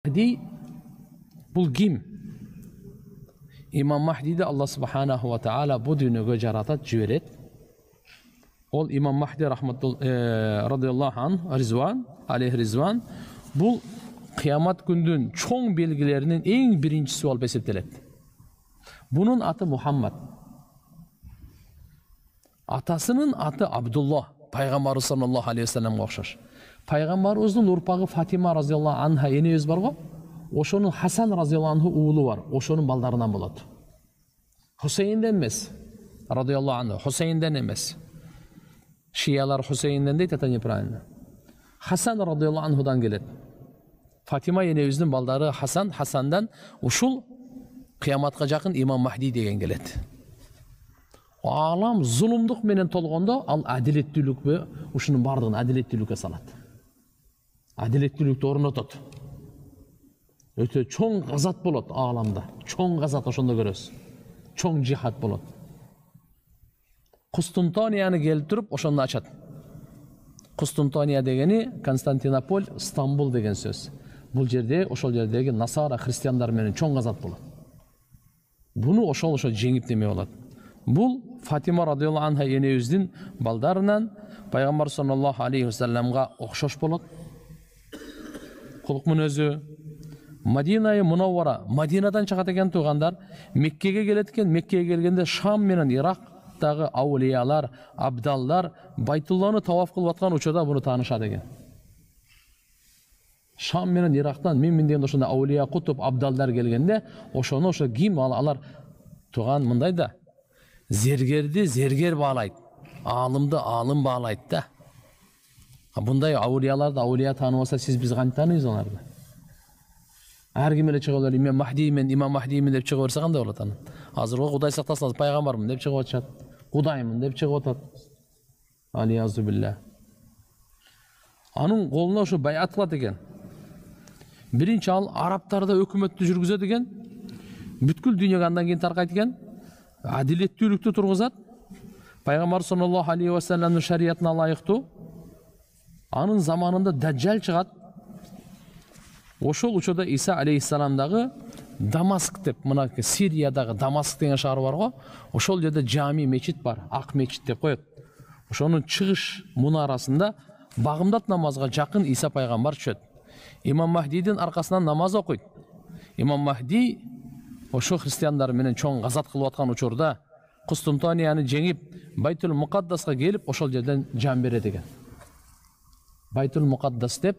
Mahdi бұл ким? Имам Махдиді Алла Субханаху ва Таала бұл дүниеге жаратады, жібереді. Ол Имам Махди радиаллаху анху Ризван, алейхи Ризван, бұл қиямат күндің чоң белгілерінің ең біріншісі болып есептеледі. Бұның аты Мухаммад. Атасының аты Абдулла, пайғамбар саллаллаху алейхи ва салламға ұқсас. Пайғамбарымыздың ұрпағы Фатима разиаллаху анха енеміз бар ғой. Ошоның Хасан разиаллаху анху уулу бар. Ошоның балдарынан болады. Хусейнден емес. Радиаллаху анху. Хусейнден емес. Шиялар Хусейнден дейді, это неправильно. Хасан радиаллаху анхудан келеді. Фатима енеміздің балдары Хасан, Хасандан ушул қияматқа жақын Имам Махди деген келеді. Алам зұлымдық менен толғанда, ал әділеттілік бе, ушының бардығын әділеттілікке салады. Әділеттілікті орнатады. Өте чоң ғазат болады аламда. Чоң ғазат ошонда көрөсүз. Чоң жихад болады. Кустунтанияны келип туруп ошону ачат. Кустунтания дегени Константинополь, Стамбул деген сөз. Бул жерде, ошол жердеги насара христиандар менен чоң ғазат болот. Буну ошол жеңип неме болот. Бул Фатима радиаллаху анха энебиздин балдарынан пайгамбар саллаллаху алейхи ва салламга окшош болот. Кулук мүнөзү. Мадинайы Мунаввара, Мадинадан чыгат экен туугандар, Меккеге келет экен. Меккеге келгенде Шам менен Ирактагы аулиялар, абдаллар Байтулланы таваф кылып аткан учурда буну таанышат экен. Шам менен Ирактан мен деген ошондо аулия кутуп абдалдар келгенде, ошону ошо ким алар тууган мындай да зергерди зергер баалайт, алымды алым баалайт да. Bunday auliyalарды аулия тааныбаса сиз биз кантип тааныйбыз аларды? Ар ким эле чыгып эле мен Махдиймен, Имам Махдиймен деп чыгып берсе кандай болот аны? Азыркы Кудай сактасын, пайгамбармын деп чыгып атышат. Кудаймын деп чыгып атат. Алиязу билля. Анын колуна ошо байат кылат экен. Биринчи ал арабтарда өкмөттү жүргүзөт экен. Бүткүл дүйнөгө андан кийин таркайт экен. Адилеттүүлүктү тургузат. Пайгамбар саллаллаху алейхи ва салламдын шариятына ылайыктуу. Анын заманында Даджал чыгат. Ошол учурда Иса алейхиссаламдагы Дамаск деп, мына Сириядагы Дамаск деген шаар бар го. Ошол жерде жами мечит бар, ак мечит деп коет. Ошонун чыгыш мунарасында багымдат намазга жакын Иса пайгамбар түшөт. Имам Махдийдин аркасынан намаз окуйт. Имам Махди ошо христиандар менен чоң газат кылып аткан учурда Кустунтанияны жеңип, Байтул Мукаддаска келип, ошол жерден жан берет экен. Байтул Мукаддас деп